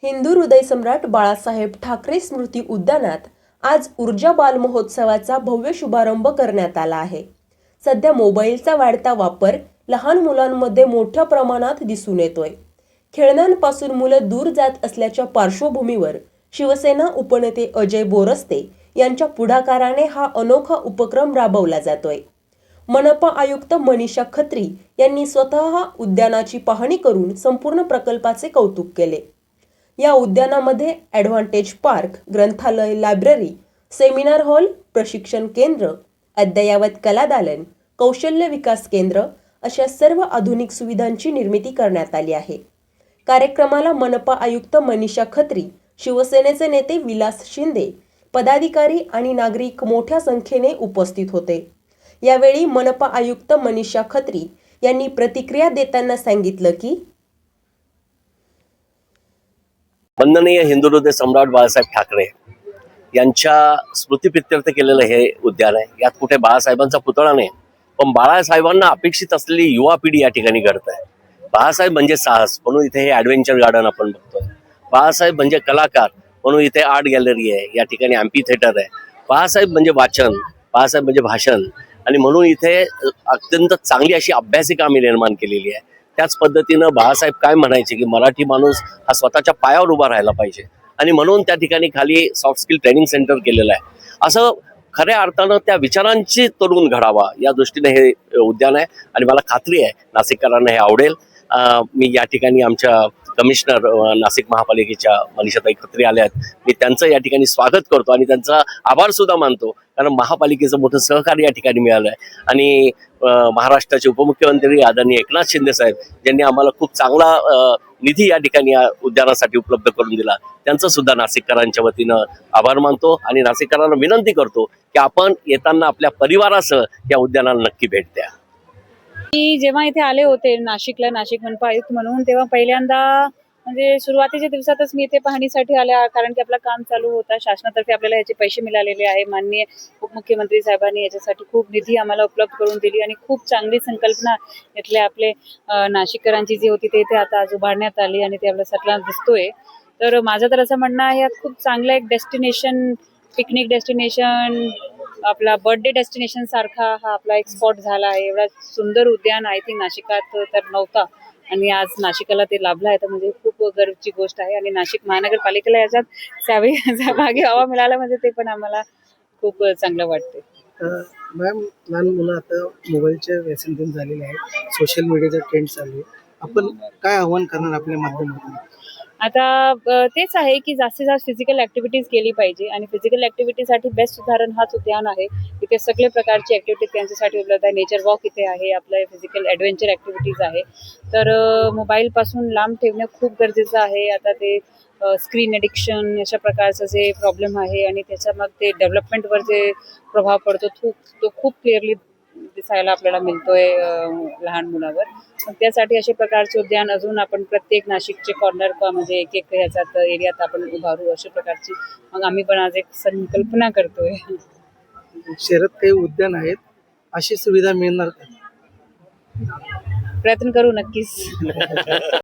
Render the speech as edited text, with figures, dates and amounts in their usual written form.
हिंदू हृदय सम्राट बाळासाहेब ठाकरे स्मृती उद्यानात आज ऊर्जा बाल महोत्सवाचा भव्य शुभारंभ करण्यात आला आहे. सध्या मोबाईलचा वाढता वापर लहान मुलांमध्ये मोठ्या प्रमाणात दिसून येतोय. खेळण्यांपासून मुलं दूर जात असल्याच्या पार्श्वभूमीवर शिवसेना उपनेते अजय बोरस्ते यांच्या पुढाकाराने हा अनोखा उपक्रम राबवला जातोय. मनपा आयुक्त मनीषा खत्री यांनी स्वतः उद्यानाची पाहणी करून संपूर्ण प्रकल्पाचे कौतुक केले. या उद्यानामध्ये ॲडव्हान्टेज पार्क, ग्रंथालय, लायब्ररी, सेमिनार हॉल, प्रशिक्षण केंद्र, अद्ययावत कलादालन, कौशल्य विकास केंद्र अशा सर्व आधुनिक सुविधांची निर्मिती करण्यात आली आहे. कार्यक्रमाला मनपा आयुक्त मनीषा खत्री, शिवसेनेचे नेते विलास शिंदे, पदाधिकारी आणि नागरिक मोठ्या संख्येने उपस्थित होते. यावेळी मनपा आयुक्त मनीषा खत्री यांनी प्रतिक्रिया देताना सांगितलं की वंदनीय हिंदू हृदय सम्राट बाळासाहेब ठाकरे यांच्या स्मृतीप्रित्यर्थ केलेलं हे उद्यान आहे. यात कुठे बाळासाहेबांचा पुतळा नाही, पण बाळासाहेबांना अपेक्षित असलेली युवा पिढी या ठिकाणी घडत आहे. बाळासाहेब म्हणजे साहस, म्हणून इथे हे ॲडव्हेंचर गार्डन आपण बघतोय. बाळासाहेब म्हणजे कलाकार, म्हणून इथे आर्ट गॅलरी आहे, या ठिकाणी ॲम्पी थिएटर आहे. बाळासाहेब म्हणजे वाचन, बाळासाहेब म्हणजे भाषण, आणि म्हणून इथे अत्यंत चांगली अशी अभ्यासिका आम्ही निर्माण केलेली आहे. त्याच पद्धतीनं बाळासाहेब काय म्हणायचे की मराठी माणूस हा स्वतःच्या पायावर उभा राहायला पाहिजे, आणि म्हणून त्या ठिकाणी खाली सॉफ्ट स्किल ट्रेनिंग सेंटर केलेलं आहे. असं खऱ्या अर्थानं त्या विचारांची तरुण घडावा या दृष्टीने हे उद्यान आहे, आणि मला खात्री आहे नाशिककरांना हे आवडेल. मी या ठिकाणी आमच्या कमिशनर नाशिक महापालिकेच्या मनीषाताई खत्री आल्या आहेत. मी त्यांचं या ठिकाणी स्वागत करतो आणि त्यांचा आभार सुद्धा मानतो, कारण महापालिकेचं मोठं सहकार्य या ठिकाणी मिळालं आहे. आणि महाराष्ट्राचे उपमुख्यमंत्री आदरणीय एकनाथ शिंदे साहेब ज्यांनी आम्हाला खूप चांगला निधी या ठिकाणी या उद्यानासाठी उपलब्ध करून दिला, त्यांचं सुद्धा नाशिककरांच्या वतीनं आभार मानतो. आणि नाशिककरांना विनंती करतो की आपण येताना आपल्या परिवारासह या उद्यानाला नक्की भेट द्या. मी जेव्हा इथे आले होते नाशिकला, नाशिक मनपा आयुक्त म्हणून, तेव्हा पहिल्यांदा म्हणजे सुरुवातीच्या दिवसातच मी इथे पाहणीसाठी आले, कारण की आपलं काम चालू होता. शासनातर्फे आपल्याला याचे पैसे मिळालेले आहे. माननीय उपमुख्यमंत्री साहेबांनी याच्यासाठी खूप निधी आम्हाला उपलब्ध करून दिली, आणि खूप चांगली संकल्पना इथले आपले नाशिककरांची जी होती ते इथे आता आज उभारण्यात आली, आणि ते आपल्या सगळ्यांना दिसतोय. तर माझं तर असं म्हणणं आहे, यात खूप चांगलं एक डेस्टिनेशन, पिकनिक डेस्टिनेशन, आपला बर्थडे डेस्टिनेशन सारखा हा आपला एक स्पॉट झाला आहे. एवढा सुंदर उद्यान आय थिंक नाशिकात तर नव्हता, आणि आज नाशिकाला ते लाभलं आहे, तर म्हणजे खूप गर्वची गोष्ट आहे. आणि नाशिक महानगरपालिकेला याच्यात सहभागी व्हावा मिळाला म्हणजे ते पण आम्हाला खूप चांगलं वाटते. मॅम, लहान मुलं आता मोबाईलच्या व्यसनधीन झालेले आहे, सोशल मीडियाचा ट्रेंड चालू आहे. आपण काय आव्हान करणार आपल्या माध्यमातून? आता तेच आहे की जास्तीत जास्त फिजिकल ॲक्टिव्हिटीज केली पाहिजे, आणि फिजिकल ॲक्टिव्हिटीसाठी बेस्ट उदाहरण हाच उद्यान आहे. इथे सगळे प्रकारची ॲक्टिव्हिटीज त्यांच्यासाठी उपलब्ध आहे. नेचर वॉक इथे आहे, आपलं फिजिकल ॲडव्हेंचर ॲक्टिव्हिटीज आहे. तर मोबाईलपासून लांब ठेवणं खूप गरजेचं आहे. आता ते स्क्रीन ॲडिक्शन अशा प्रकारचं जे प्रॉब्लेम आहे, आणि त्याच्या मग ते डेव्हलपमेंटवर जे प्रभाव पडतो तो खूप क्लिअरली दिसायला आपल्याला मिळतोय लहान मुलावर. मग त्यासाठी अशा प्रकारचे उद्यान अजून आपण प्रत्येक नाशिकचे कॉर्नर म्हणजे एक एक ह्याच्यात एरियात आपण उभारू, अशा प्रकारची मग आम्ही पण आज एक संकल्पना करतोय. शहरात काही उद्यान आहेत, अशी सुविधा मिळणार का? प्रयत्न करू नक्कीच.